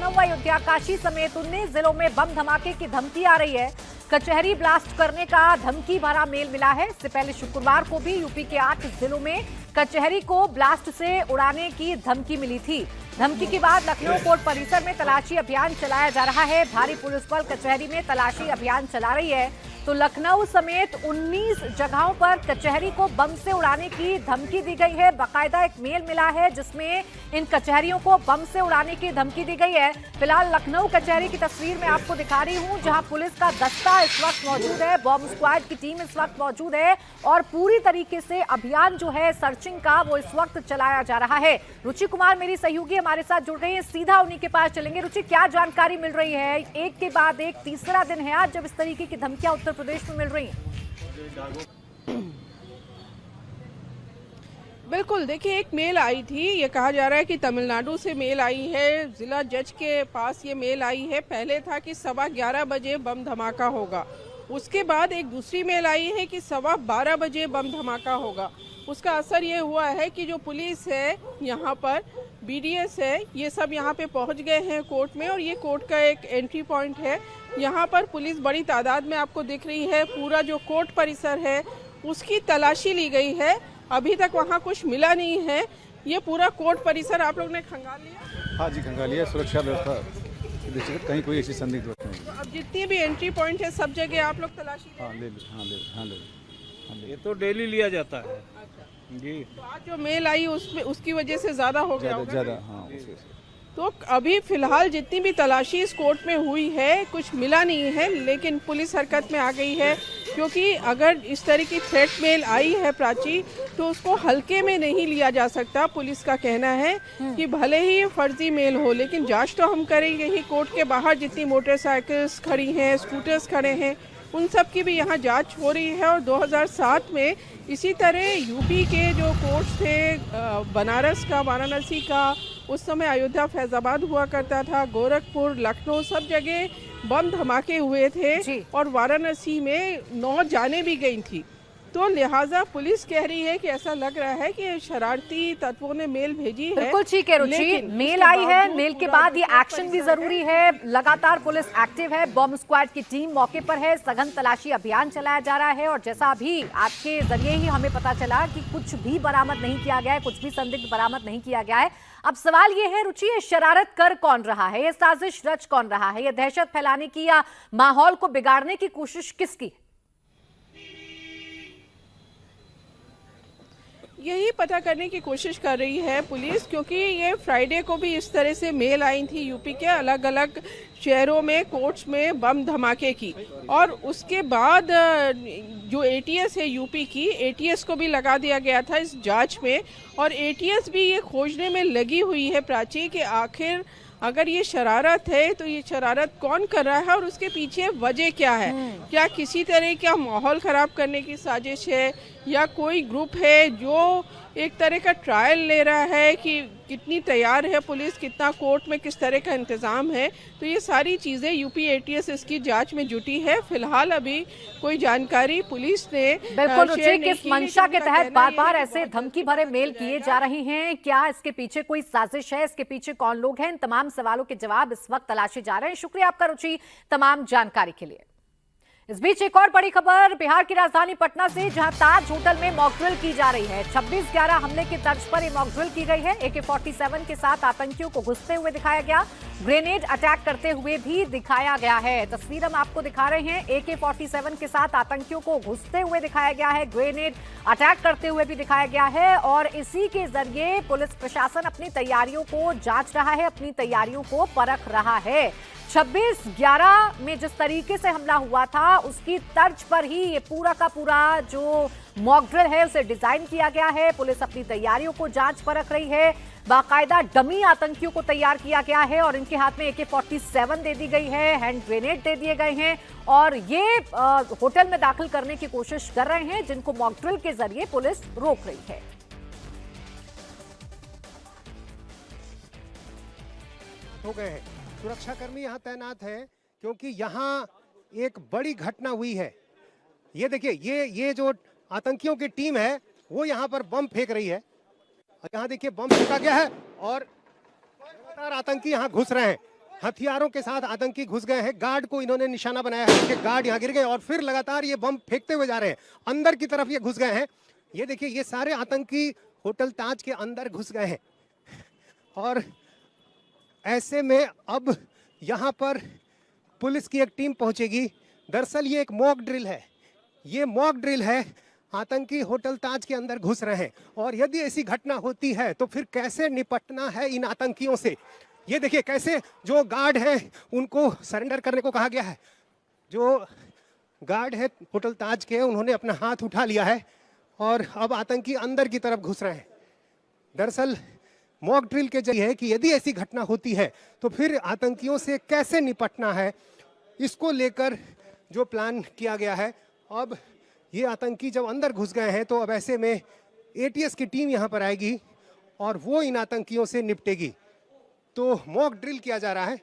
लखनऊ, अयोध्या, काशी समेत 19 जिलों में बम धमाके की धमकी आ रही है। कचहरी ब्लास्ट करने का धमकी भरा मेल मिला है। इससे पहले शुक्रवार को भी यूपी के 8 जिलों में कचहरी को ब्लास्ट से उड़ाने की धमकी मिली थी। धमकी के बाद लखनऊ कोर्ट परिसर में तलाशी अभियान चलाया जा रहा है। भारी पुलिस बल कचहरी में तलाशी अभियान चला रही है। तो लखनऊ समेत 19 जगहों पर कचहरी को बम से उड़ाने की धमकी दी गई है। बाकायदा एक मेल मिला है जिसमें इन कचहरियों को बम से उड़ाने की धमकी दी गई है। फिलहाल लखनऊ कचहरी की तस्वीर मैं आपको दिखा रही हूं, जहां पुलिस का दस्ता इस वक्त मौजूद है, बॉम्ब स्क्वाड की टीम इस वक्त मौजूद है और पूरी तरीके से अभियान जो है सर्चिंग का वो इस वक्त चलाया जा रहा है। रुचि कुमार मेरी सहयोगी हमारे साथ जुड़ रही है, सीधा उन्हीं के पास चलेंगे। रुचि, क्या जानकारी मिल रही है? एक के बाद एक तीसरा दिन है आज जब इस तरीके की धमकियां उत्तर प्रदेश में मिल रही हैं। बिल्कुल, देखिए एक मेल आई थी, ये कहा जा रहा है कि तमिलनाडु से मेल आई है, जिला जज के पास ये मेल आई है। पहले था कि 11:15 बजे बम धमाका होगा, उसके बाद एक दूसरी मेल आई है कि 12:15 बजे बम धमाका होगा। उसका असर ये हुआ है कि जो पुलिस है यहाँ पर, बीडीएस है, ये सब यहाँ पे पहुँच गए हैं कोर्ट में और ये कोर्ट का एक एंट्री पॉइंट है। यहाँ पर पुलिस बड़ी तादाद में आपको दिख रही है। पूरा जो कोर्ट परिसर है उसकी तलाशी ली गई है। अभी तक वहाँ कुछ मिला नहीं है। ये पूरा कोर्ट परिसर आप लोग ने खंगाल लिया? हाँ जी, खंगाल लिया। सुरक्षा व्यवस्था दृष्टिगत कहीं कोई ऐसी संदिग्ध बात नहीं। तो अब जितनी भी एंट्री पॉइंट है सब जगह आप लोग तलाशी ये तो डेली लिया जाता है। अच्छा जी। तो आज जो मेल आई उसमें उसकी वजह से ज्यादा हो गया होगा? ज़्यादा, हाँ। तो अभी फिलहाल जितनी भी तलाशी इस कोर्ट में हुई है कुछ मिला नहीं है, लेकिन पुलिस हरकत में आ गई है क्योंकि अगर इस तरह की थ्रेट मेल आई है प्राची, तो उसको हल्के में नहीं लिया जा सकता। पुलिस का कहना है कि भले ही ये फर्जी मेल हो, लेकिन जांच तो हम करेंगे ही। कोर्ट के बाहर जितनी मोटरसाइकिल्स खड़ी हैं, स्कूटर्स खड़े हैं, उन सब की भी यहाँ जांच हो रही है। और 2007 में इसी तरह यूपी के जो कोर्ट्स थे, बनारस का, वाराणसी का, उस समय अयोध्या, फैजाबाद हुआ करता था, गोरखपुर, लखनऊ, सब जगह बम धमाके हुए थे और वाराणसी में 9 जानें भी गई थी। तो लिहाजा पुलिस कह रही है कि ऐसा लग रहा है कि शरारती तत्वों ने मेल भेजी है। बिल्कुल ठीक है रुचि, मेल आई है, मेल के बाद ये एक्शन भी जरूरी है। लगातार पुलिस एक्टिव है, बॉम्ब स्क्वाड की टीम मौके पर है, सघन तलाशी अभियान चलाया जा रहा है और जैसा अभी आपके जरिए ही हमें पता चला कि कुछ भी बरामद नहीं किया गया है, कुछ भी संदिग्ध बरामद नहीं किया गया है। अब सवाल ये है रुचि, ये शरारत कर कौन रहा है, ये साजिश रच कौन रहा है, ये दहशत फैलाने की या माहौल को बिगाड़ने की कोशिश किसकी? यही पता करने की कोशिश कर रही है पुलिस, क्योंकि ये फ्राइडे को भी इस तरह से मेल आई थी यूपी के अलग अलग शहरों में कोर्ट्स में बम धमाके की। और उसके बाद जो एटीएस है यूपी की, एटीएस को भी लगा दिया गया था इस जांच में। और एटीएस भी ये खोजने में लगी हुई है प्राची कि आखिर अगर ये शरारत है तो ये शरारत कौन कर रहा है और उसके पीछे वजह क्या है। क्या किसी तरह का माहौल ख़राब करने की साजिश है या कोई ग्रुप है जो एक तरह का ट्रायल ले रहा है कि कितनी तैयार है पुलिस, कितना कोर्ट में किस तरह का इंतज़ाम है। तो ये सारी चीज़ें यूपी एटीएस इसकी जांच में जुटी है। फिलहाल अभी कोई जानकारी पुलिस ने बिल्कुल रुचि, किस मंशा के तहत बार बार ऐसे धमकी भरे मेल किए जा रहे हैं, क्या इसके पीछे कोई साजिश है, इसके पीछे कौन लोग हैं, इन तमाम सवालों के जवाब इस वक्त तलाशे जा रहे हैं। शुक्रिया आपका रुचि तमाम जानकारी के लिए। इस बीच एक और बड़ी खबर बिहार की राजधानी पटना से, जहां ताज होटल में मॉक ड्रिल की जा रही है। 26/11 हमले की तर्ज पर यह मॉक ड्रिल की गई है। AK-47 के साथ आतंकियों को घुसते हुए दिखाया गया, ग्रेनेड अटैक करते हुए भी दिखाया गया है। तस्वीर हम आपको दिखा रहे हैं, AK-47 के साथ आतंकियों को घुसते हुए दिखाया गया है, ग्रेनेड अटैक करते हुए भी दिखाया गया है और इसी के जरिए पुलिस प्रशासन अपनी तैयारियों को जांच रहा है, अपनी तैयारियों को परख रहा है। 26/11 में जिस तरीके से हमला हुआ था उसकी तर्ज पर ही ये पूरा का पूरा जो मॉक ड्रिल है उसे डिजाइन किया गया है। पुलिस अपनी तैयारियों को जांच परख रही है, बाकायदा डमी आतंकियों को तैयार किया गया है और इनके हाथ में AK-47 दे दी गई है, हैंड ग्रेनेड दे दिए गए हैं और ये होटल में दाखिल करने की कोशिश कर रहे हैं, जिनको मॉक ड्रिल के जरिए पुलिस रोक रही है। हो गए हैं, सुरक्षाकर्मी यहाँ तैनात है क्योंकि यहाँ एक बड़ी घटना हुई है। ये देखिए, ये जो आतंकियों की टीम है वो यहाँ पर बम फेंक रही है। यहाँ देखिए बम फेंका गया है और लगातार आतंकी यहाँ घुस रहे हैं। हथियारों के साथ आतंकी घुस गए हैं। गार्ड को इन्होंने निशाना बनाया है कि गार्ड यहाँ गिर गए और फिर लगातार ये बम फेंकते हुए जा रहे हैं। अंदर की तरफ ये घुस गए हैं। ये देखिए, ये सारे आतंकी होटल ताज के अंदर घुस गए हैं और ऐसे में अब यहाँ पर पुलिस की एक टीम पहुंचेगी। दरअसल ये एक मॉक ड्रिल है। ये मॉक ड्रिल है। आतंकी होटल ताज के अंदर घुस रहे हैं और यदि ऐसी घटना होती है तो फिर कैसे निपटना है इन आतंकियों से। ये देखिए कैसे जो गार्ड हैं उनको सरेंडर करने को कहा गया है। जो गार्ड है होटल ताज के, उन्होंने अपना हाथ उठा लिया है और अब आतंकी अंदर की तरफ घुस रहे हैं। दरअसल मॉक ड्रिल के जरिए है कि यदि ऐसी घटना होती है तो फिर आतंकियों से कैसे निपटना है, इसको लेकर जो प्लान किया गया है। अब ये आतंकी जब अंदर घुस गए हैं तो अब ऐसे में एटीएस की टीम यहाँ पर आएगी और वो इन आतंकियों से निपटेगी। तो मॉक ड्रिल किया जा रहा है।